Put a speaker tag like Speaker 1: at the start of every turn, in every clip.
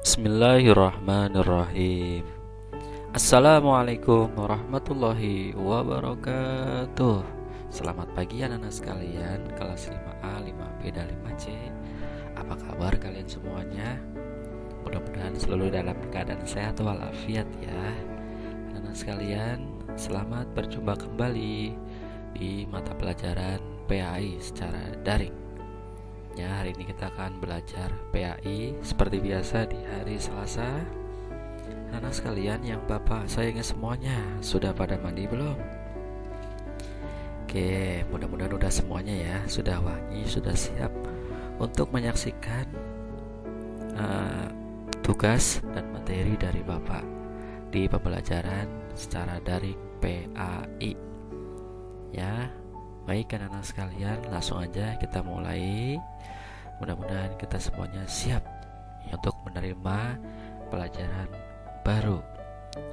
Speaker 1: Bismillahirrahmanirrahim. Assalamualaikum warahmatullahi wabarakatuh. Selamat pagi anak-anak sekalian, kelas 5A, 5B, dan 5C. Apa kabar kalian semuanya? Mudah-mudahan selalu dalam keadaan sehat walafiat ya. Anak-anak sekalian, selamat berjumpa kembali di mata pelajaran PAI secara daring. Ya, hari ini kita akan belajar PAI seperti biasa di hari Selasa. Anak sekalian yang Bapak sayangi semuanya, sudah pada mandi belum? Oke, mudah-mudahan udah semuanya ya, sudah wangi, sudah siap untuk menyaksikan tugas dan materi dari Bapak di pembelajaran secara daring PAI. Ya, baik anak-anak sekalian, langsung aja kita mulai. Mudah-mudahan kita semuanya siap untuk menerima pelajaran baru.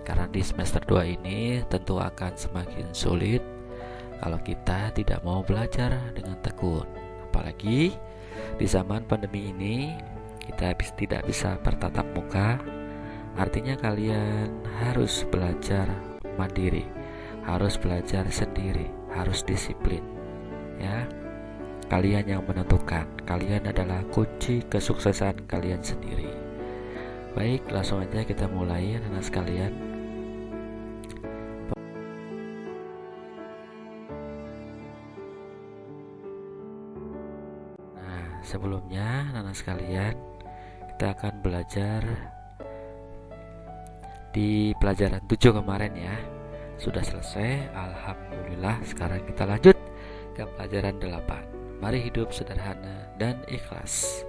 Speaker 1: Karena di semester 2 ini tentu akan semakin sulit kalau kita tidak mau belajar dengan tekun. Apalagi di zaman pandemi ini kita tidak bisa bertatap muka. Artinya kalian harus belajar mandiri, harus belajar sendiri, harus disiplin. Ya, kalian yang menentukan. Kalian adalah kunci kesuksesan kalian sendiri. Baik, langsung aja kita mulai anak-anak sekalian. Nah, sebelumnya anak-anak sekalian, kita akan belajar di pelajaran 7 kemarin ya. Sudah selesai, alhamdulillah. Sekarang kita lanjut ke pelajaran 8. Mari hidup sederhana dan ikhlas.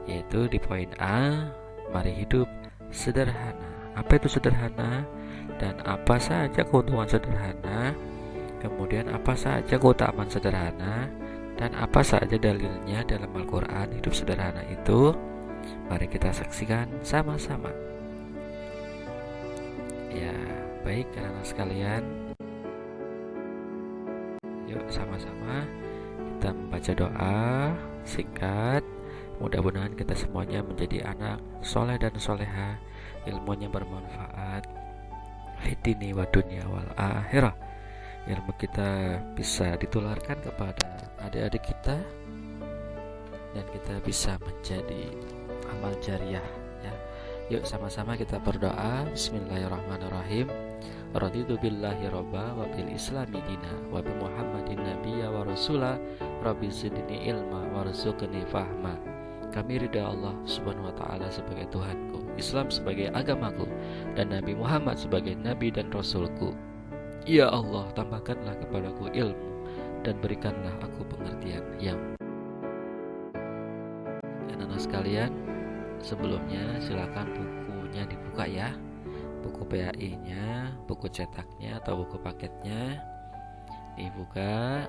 Speaker 1: Yaitu di poin A, mari hidup sederhana. Apa itu sederhana? Dan apa saja keuntungan sederhana? Kemudian apa saja keutamaan sederhana? Dan apa saja dalilnya dalam Al-Quran hidup sederhana itu? Mari kita saksikan sama-sama. Ya, baik anak-anak sekalian. Yuk sama-sama kita membaca doa singkat. Mudah-mudahan kita semuanya menjadi anak soleh dan soleha, ilmunya bermanfaat fitini wa dunya wal akhirah. Ilmu kita bisa ditularkan kepada adik-adik kita dan kita bisa menjadi amal jariah ya. Yuk sama-sama kita berdoa. Bismillahirrahmanirrahim. Raditu billahi robba wa bil islami dina wa bi muhammadin nabiyya wa rasula rabbi zidni ilma warzuqni fahma. Kami ridha Allah subhanahu wa ta'ala sebagai Tuhanku, Islam sebagai agamaku, dan Nabi Muhammad sebagai Nabi dan Rasulku. Ya Allah, tambahkanlah kepadaku ilmu dan berikanlah aku pengertian yang. Anak-anak sekalian, sebelumnya silakan bukunya dibuka ya. Buku PAI-nya, buku cetaknya atau buku paketnya dibuka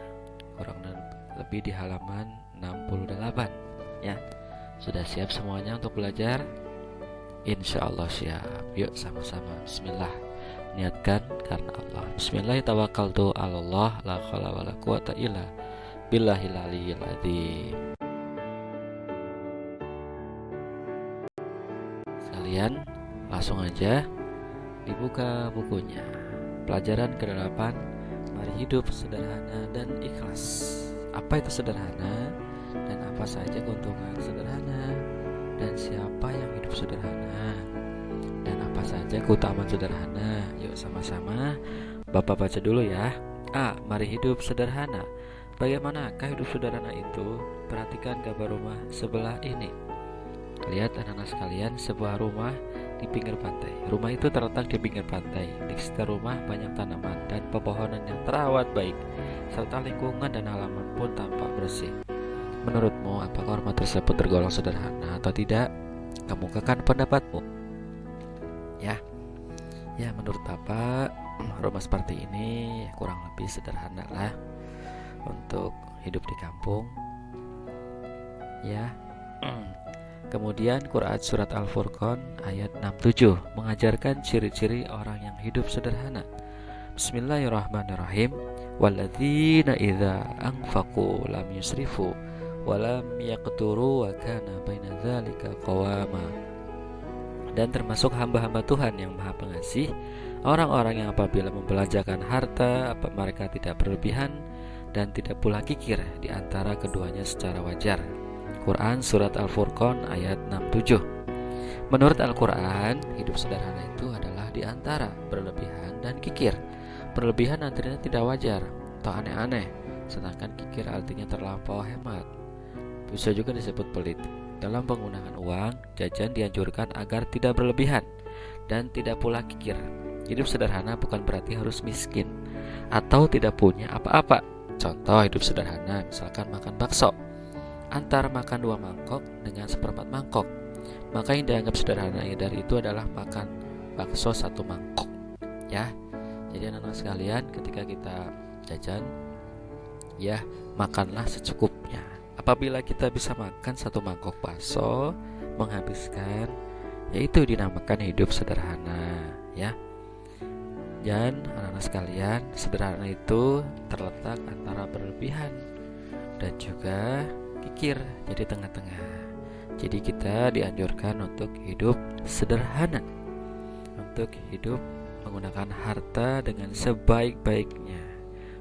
Speaker 1: kurang lebih di halaman 68 ya. Sudah siap semuanya untuk belajar? Insya Allah siap. Yuk sama-sama bismillah, niatkan karena Allah. Bismillahirrahmanirrahim. Allah la khala wa la quwata illa billahil aliyyil adzim. Sekalian langsung aja dibuka bukunya. Pelajaran ke-8, mari hidup sederhana dan ikhlas. Apa itu sederhana? Dan apa saja keuntungan sederhana? Dan siapa yang hidup sederhana? Dan apa saja keutamaan sederhana? Yuk sama-sama Bapak baca dulu ya. A. Mari hidup sederhana. Bagaimanakah hidup sederhana itu? Perhatikan gambar rumah sebelah ini. Lihat anak-anak sekalian, sebuah rumah di pinggir pantai. Rumah itu terletak di pinggir pantai. Di sekitar rumah banyak tanaman dan pepohonan yang terawat baik, serta lingkungan dan halaman pun tampak bersih. Menurutmu, apakah rumah tersebut tergolong sederhana atau tidak? Kemukakan pendapatmu. Ya, menurut Bapak, rumah seperti ini kurang lebih sederhana lah untuk hidup di kampung. Ya. Kemudian Quran surat Al-Furqan ayat 67 mengajarkan ciri-ciri orang yang hidup sederhana. Bismillahirrahmanirrahim. Walladzina idza anfaqu lam yusrifu wa lam yaqturu wa kana baina dzalika qawama. dan termasuk hamba-hamba Tuhan yang Maha Pengasih, orang-orang yang apabila membelanjakan harta, mereka tidak berlebihan dan tidak pula kikir di antara keduanya secara wajar. Quran Surat Al-Furqan ayat 67. Menurut Al-Quran, hidup sederhana itu adalah di antara berlebihan dan kikir. Berlebihan artinya tidak wajar atau aneh-aneh, sedangkan kikir artinya terlampau hemat. Bisa juga disebut pelit. Dalam penggunaan uang, jajan dianjurkan agar tidak berlebihan dan tidak pula kikir. Hidup sederhana bukan berarti harus miskin atau tidak punya apa-apa. Contoh hidup sederhana, misalkan makan bakso, antara makan 2 mangkok dengan 1/4 mangkok. Maka yang dianggap sederhana dari itu adalah makan bakso 1 mangkok, ya. Jadi anak-anak sekalian, ketika kita jajan, ya makanlah secukupnya. Apabila kita bisa makan 1 mangkok bakso, menghabiskan, yaitu dinamakan hidup sederhana, ya. Dan anak-anak sekalian, sederhana itu terletak antara berlebihan dan juga kikir, jadi tengah-tengah. Jadi kita dianjurkan untuk hidup sederhana, untuk hidup menggunakan harta dengan sebaik-baiknya,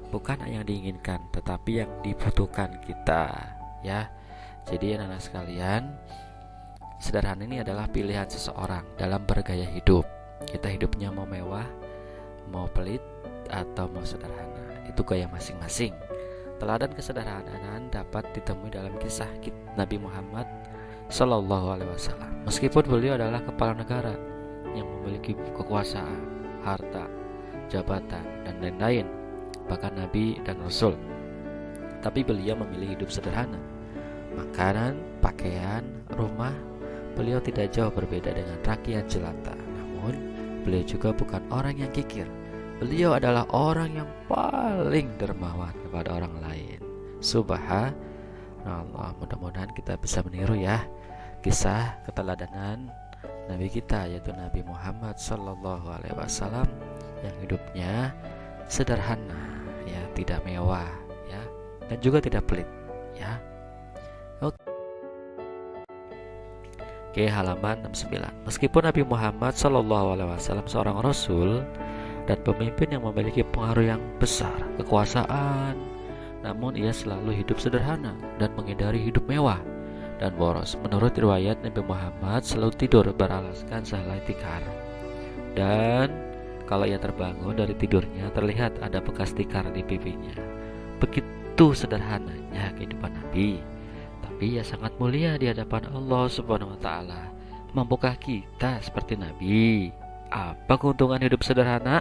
Speaker 1: bukan yang diinginkan tetapi yang dibutuhkan kita, ya. Jadi anak-anak sekalian, sederhana ini adalah pilihan seseorang dalam bergaya hidup. Kita hidupnya mau mewah, mau pelit, atau mau sederhana, itu gaya masing-masing. Teladan kesederhanaan dapat ditemui dalam kisah Nabi Muhammad Sallallahu Alaihi Wasallam. Meskipun beliau adalah kepala negara yang memiliki kekuasaan, harta, jabatan, dan lain-lain, bahkan Nabi dan Rasul, tapi beliau memilih hidup sederhana. Makanan, pakaian, rumah, beliau tidak jauh berbeda dengan rakyat jelata. Namun, beliau juga bukan orang yang kikir. Beliau adalah orang yang paling dermawan kepada orang lain. Subhanallah, mudah-mudahan kita bisa meniru ya kisah keteladanan Nabi kita, yaitu Nabi Muhammad Sallallahu Alaihi Wasallam, yang hidupnya sederhana, ya, tidak mewah, ya, dan juga tidak pelit, ya. Oke, halaman 69. Meskipun Nabi Muhammad Sallallahu Alaihi Wasallam seorang Rasul dan pemimpin yang memiliki pengaruh yang besar, kekuasaan, namun ia selalu hidup sederhana dan menghindari hidup mewah dan boros. Menurut riwayat, Nabi Muhammad selalu tidur beralaskan sehelai tikar, dan kalau ia terbangun dari tidurnya terlihat ada bekas tikar di pipinya. Begitu sederhananya kehidupan Nabi, tapi ia sangat mulia di hadapan Allah Subhanahu wa Ta'ala. Mampukah kita seperti Nabi? Apa keuntungan hidup sederhana?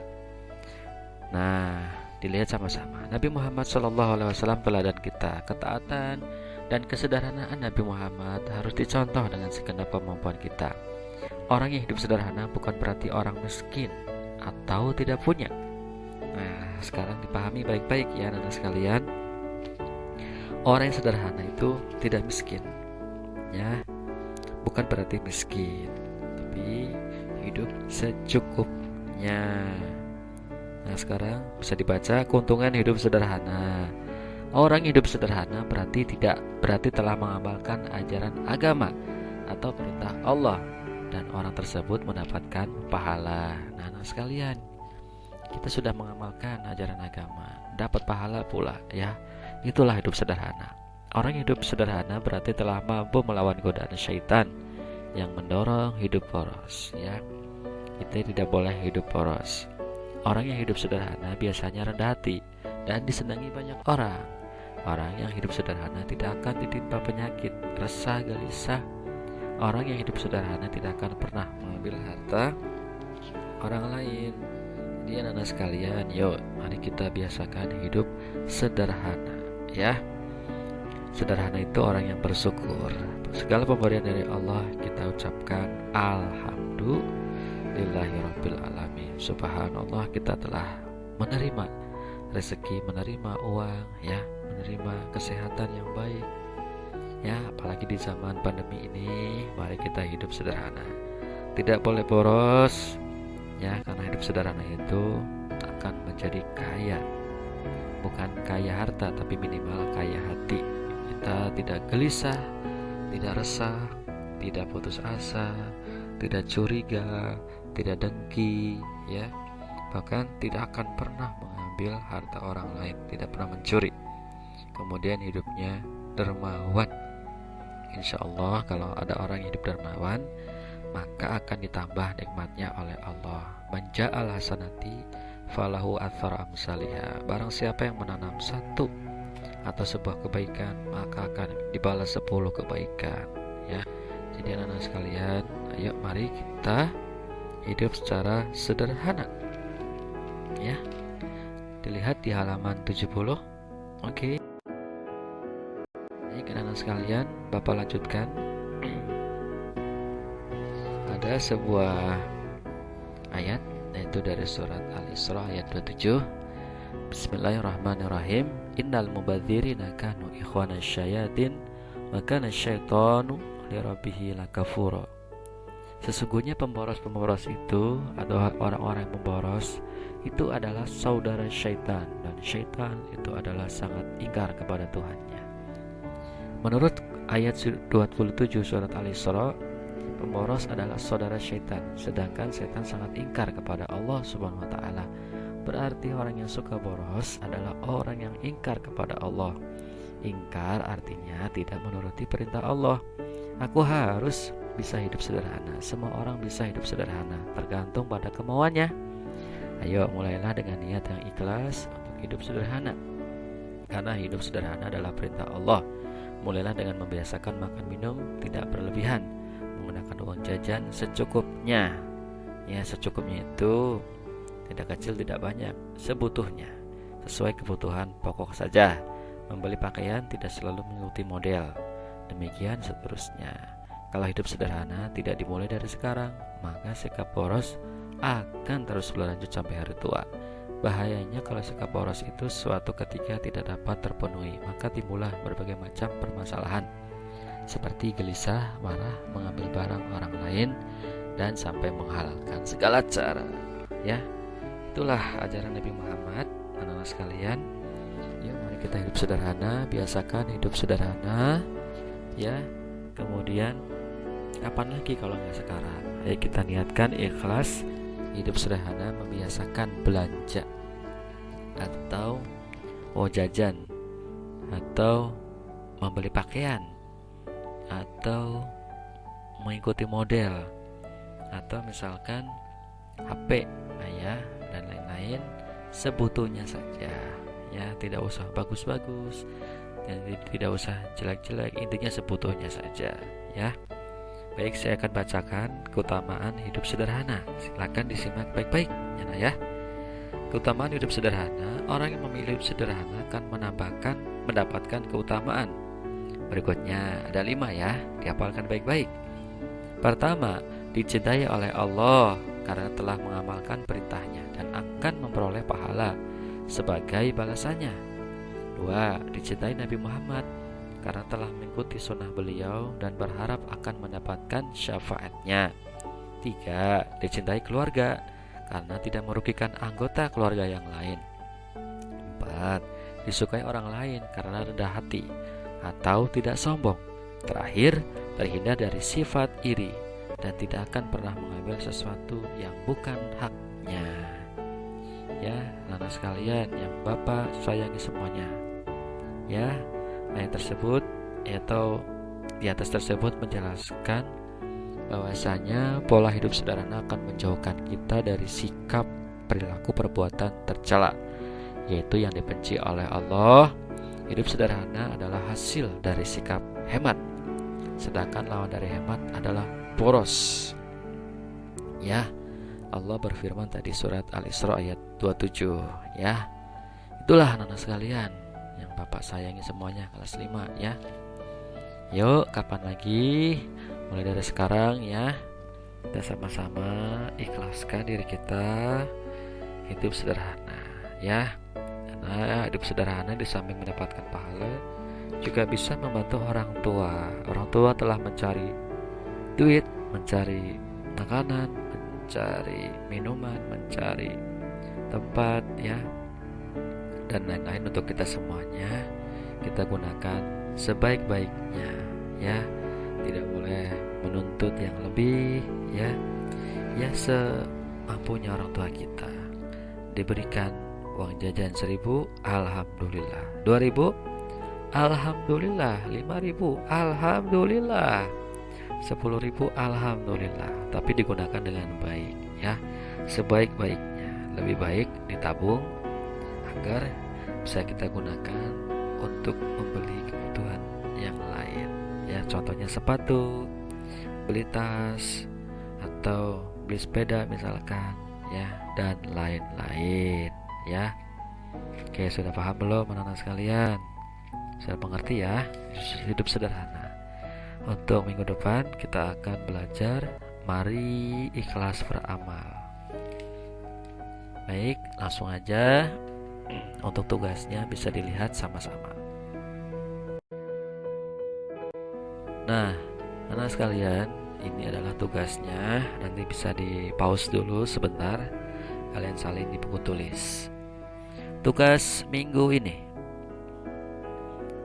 Speaker 1: Nah, dilihat sama-sama. Nabi Muhammad SAW teladan kita. Ketaatan dan kesederhanaan Nabi Muhammad harus dicontoh dengan segenap kemampuan kita. Orang yang hidup sederhana bukan berarti orang miskin atau tidak punya. Nah, sekarang dipahami baik-baik ya anak-anak sekalian. Orang yang sederhana itu tidak miskin, ya, bukan berarti miskin, tapi hidup secukupnya. Nah, sekarang bisa dibaca keuntungan hidup sederhana. Orang hidup sederhana berarti telah mengamalkan ajaran agama atau perintah Allah, dan orang tersebut mendapatkan pahala. Nah, sekalian, kita sudah mengamalkan ajaran agama, dapat pahala pula, ya. Itulah hidup sederhana. Orang hidup sederhana berarti telah mampu melawan godaan syaitan yang mendorong hidup poros, ya. Kita tidak boleh hidup poros. Orang yang hidup sederhana biasanya rendah hati dan disenangi banyak orang. Orang yang hidup sederhana tidak akan ditimpa penyakit, resah, gelisah. Orang yang hidup sederhana tidak akan pernah mengambil harta orang lain. Jadi anak-anak sekalian, yuk mari kita biasakan hidup sederhana, ya. Sederhana itu orang yang bersyukur. Segala pemberian dari Allah kita ucapkan alhamdulillahirabbil alamin. Subhanallah, kita telah menerima rezeki, menerima uang, ya, menerima kesehatan yang baik, ya. Apalagi di zaman pandemi ini, mari kita hidup sederhana. Tidak boleh boros, ya, karena hidup sederhana itu akan menjadi kaya. Bukan kaya harta, tapi minimal kaya hati. Kita tidak gelisah, tidak resah, tidak putus asa, tidak curiga, tidak dengki, ya. Bahkan tidak akan pernah mengambil harta orang lain, tidak pernah mencuri. Kemudian hidupnya dermawan. Insya Allah kalau ada orang hidup dermawan, maka akan ditambah nikmatnya oleh Allah. Man ja'al hasanati falahu athar amsalihha. Barang siapa yang menanam satu atau sebuah kebaikan, maka akan dibalas 10 kebaikan, ya. Jadi anak-anak sekalian, ayo mari kita hidup secara sederhana, ya. Dilihat di halaman 70. Oke. Baik anak-anak sekalian, Bapak lanjutkan. Ada sebuah ayat, yaitu dari surat Al-Isra ayat 27. Bismillahirrahmanirrahim. Innal mubadzirina kanu ikhwana syayatin wa kana syaitanu lirabbih lakafura. Sesungguhnya pemboros-pemboros itu atau orang-orang yang memboros itu adalah saudara syaitan, dan syaitan itu adalah sangat ingkar kepada Tuhannya. Menurut ayat 27 surat Al-Isra, pemboros adalah saudara syaitan, sedangkan syaitan sangat ingkar kepada Allah Subhanahu wa taala. Berarti orang yang suka boros adalah orang yang ingkar kepada Allah. Ingkar artinya tidak menuruti perintah Allah. Aku harus bisa hidup sederhana. Semua orang bisa hidup sederhana, tergantung pada kemauannya. Ayo mulailah dengan niat yang ikhlas untuk hidup sederhana, karena hidup sederhana adalah perintah Allah. Mulailah dengan membiasakan makan minum tidak berlebihan, menggunakan uang jajan secukupnya. Ya, secukupnya itu tidak kecil, tidak banyak, sebutuhnya, sesuai kebutuhan pokok saja. Membeli pakaian tidak selalu mengikuti model. Demikian seterusnya. Kalau hidup sederhana tidak dimulai dari sekarang, maka sikap boros akan terus berlanjut sampai hari tua. Bahayanya kalau sikap boros itu suatu ketika tidak dapat terpenuhi, maka timbullah berbagai macam permasalahan, seperti gelisah, marah, mengambil barang orang lain, dan sampai menghalalkan segala cara. Ya, itulah ajaran Nabi Muhammad, anak-anak sekalian. Ya, mari kita hidup sederhana, biasakan hidup sederhana. Ya, kemudian kapan lagi kalau nggak sekarang? Ayo kita niatkan ikhlas hidup sederhana, membiasakan belanja atau jajan, atau membeli pakaian, atau mengikuti model, atau misalkan HP, ya, dan lain-lain, sebutuhnya saja. Ya, tidak usah bagus-bagus dan tidak usah jelek-jelek, intinya sebutuhnya saja, ya. Baik, saya akan bacakan keutamaan hidup sederhana. Silakan disimak baik-baik, ya. Keutamaan hidup sederhana, orang yang memilih hidup sederhana akan mendapatkan keutamaan. Berikutnya ada 5, ya, dihafalkan baik-baik. Pertama, dicintai oleh Allah karena telah mengamalkan perintahnya dan akan memperoleh pahala sebagai balasannya. 2, dicintai Nabi Muhammad karena telah mengikuti sunnah beliau dan berharap akan mendapatkan syafaatnya. 3, dicintai keluarga karena tidak merugikan anggota keluarga yang lain. 4, disukai orang lain karena rendah hati atau tidak sombong. Terakhir, terhindar dari sifat iri dan tidak akan pernah mengambil sesuatu yang bukan haknya. Ya, anak sekalian yang Bapak sayangi semuanya. Ya, ayat tersebut atau di atas tersebut menjelaskan bahwasanya pola hidup sederhana akan menjauhkan kita dari sikap, perilaku, perbuatan tercela, yaitu yang dibenci oleh Allah. Hidup sederhana adalah hasil dari sikap hemat, sedangkan lawan dari hemat adalah boros. Ya, Allah berfirman tadi surat Al-Isra ayat 27, ya. Itulah anak-anak sekalian yang Bapak sayangi semuanya, kelas 5, ya. Yuk, kapan lagi? Mulai dari sekarang, ya. Kita sama-sama ikhlaskan diri kita hidup sederhana, ya. Karena hidup sederhana di samping mendapatkan pahala juga bisa membantu orang tua. Orang tua telah mencari duit, mencari makanan, mencari minuman, mencari tempat, ya, dan lain-lain untuk kita semuanya. Kita gunakan sebaik-baiknya, ya. Tidak boleh menuntut yang lebih, ya. Ya semampunya orang tua kita. Diberikan uang jajan 1.000, alhamdulillah. 2.000, alhamdulillah. 5.000, alhamdulillah. 10.000, alhamdulillah. Tapi digunakan dengan baik, ya, sebaik-baiknya. Lebih baik ditabung agar bisa kita gunakan untuk membeli kebutuhan yang lain, ya. Contohnya sepatu, beli tas, atau beli sepeda misalkan, ya, dan lain-lain, ya. Oke, sudah paham belum anak-anak sekalian? Sudah mengerti ya hidup sederhana. Untuk minggu depan kita akan belajar mari ikhlas beramal. Baik, langsung aja. Untuk tugasnya bisa dilihat sama-sama. Nah, anak sekalian, ini adalah tugasnya. Nanti bisa di pause dulu sebentar. Kalian salin di buku tulis. Tugas minggu ini.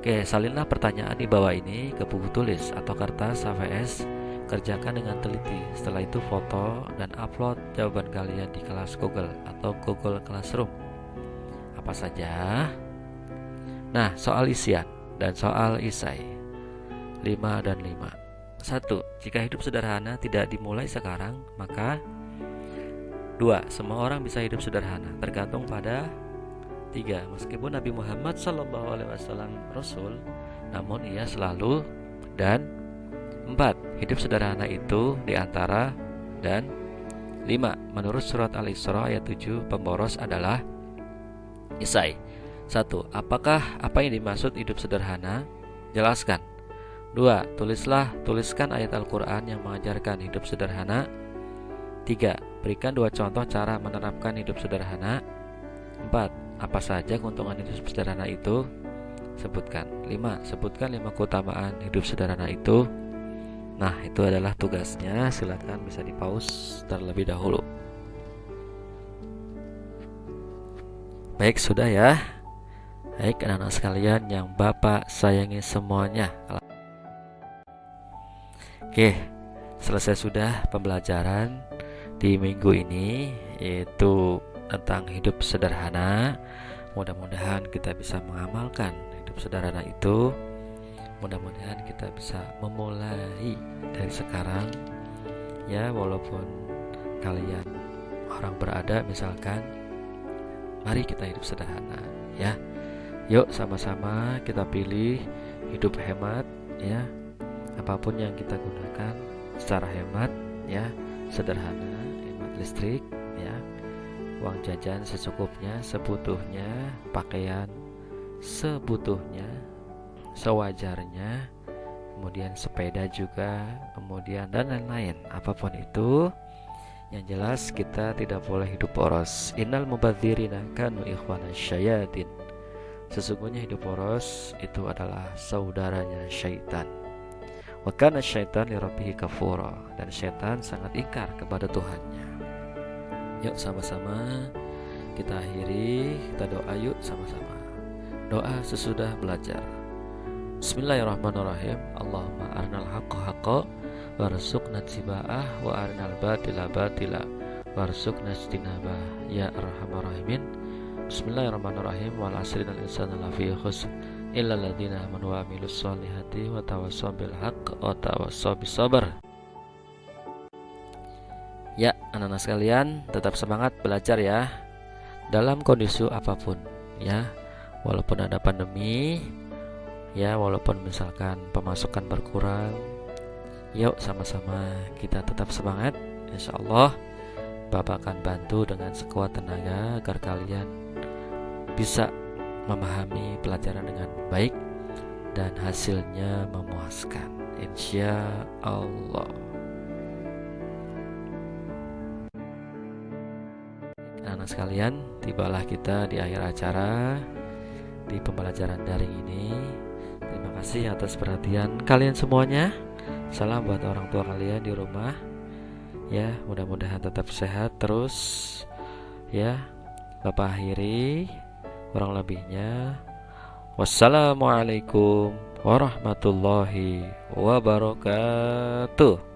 Speaker 1: Oke, salinlah pertanyaan di bawah ini ke buku tulis atau kertas HVS. Kerjakan dengan teliti. Setelah itu foto dan upload jawaban kalian di kelas Google atau Google Classroom. Apa saja? Nah, soal isian dan soal isai 5 dan 5. 1. Jika hidup sederhana tidak dimulai sekarang, maka 2. Semua orang bisa hidup sederhana, tergantung pada 3. Meskipun Nabi Muhammad SAW Rasul, namun ia selalu, dan 4. Hidup sederhana itu diantara, dan 5. Menurut surat Al-Isra ayat 7, pemboros adalah isai. 1. Apa yang dimaksud hidup sederhana? Jelaskan. 2. Tuliskan ayat Al-Quran yang mengajarkan hidup sederhana. 3. Berikan 2 contoh cara menerapkan hidup sederhana. 4. Apa saja keuntungan hidup sederhana itu? Sebutkan. 5. Sebutkan 5 keutamaan hidup sederhana itu. Nah, itu adalah tugasnya. Silakan bisa di pause terlebih dahulu. Baik, sudah ya. Baik, anak-anak sekalian yang Bapak sayangi semuanya. Oke, selesai sudah pembelajaran di minggu ini, yaitu tentang hidup sederhana. Mudah-mudahan kita bisa mengamalkan hidup sederhana itu. Mudah-mudahan kita bisa memulai dari sekarang, ya, walaupun kalian orang berada misalkan. Mari kita hidup sederhana, ya. Yuk sama-sama kita pilih hidup hemat, ya. Apapun yang kita gunakan secara hemat, ya, sederhana, hemat listrik, ya. Uang jajan secukupnya, sebutuhnya, pakaian sebutuhnya, sewajarnya, kemudian sepeda juga, kemudian dan lain-lain. Apapun itu, yang jelas kita tidak boleh hidup boros. Innal mubadzirina kanu ikhwana syayatin. Sesungguhnya hidup boros itu adalah saudaranya syaitan. Wa kana syaitan li rabbih kafura, dan syaitan sangat ingkar kepada Tuhannya. Yuk sama-sama kita akhiri, kita doa yuk sama-sama. Doa sesudah belajar. Bismillahirrahmanirrahim. Allahumma arnal haqqa haqqa warzuqna tiba'ah wa arnal batila batila warzuqna ijtinabah ya arhamar rahimin. Bismillahirrahmanirrahim. Wal asri innal insana lafi khusr illa alladziina amanu wa amilus solihati wa tawassaw bil haqq wa tawassaw bis sabr. Ya, anak-anak sekalian, tetap semangat belajar ya, dalam kondisi apapun, ya. Walaupun ada pandemi, ya, walaupun misalkan pemasukan berkurang, yuk sama-sama kita tetap semangat. Insya Allah Bapak akan bantu dengan sekuat tenaga agar kalian bisa memahami pelajaran dengan baik dan hasilnya memuaskan, insya Allah. Anak sekalian, tibalah kita di akhir acara di pembelajaran daring ini. Terima kasih atas perhatian kalian semuanya. Salam buat orang tua kalian di rumah, ya. Mudah-mudahan tetap sehat terus, ya. Bapak akhiri kurang lebihnya. Wassalamualaikum warahmatullahi wabarakatuh.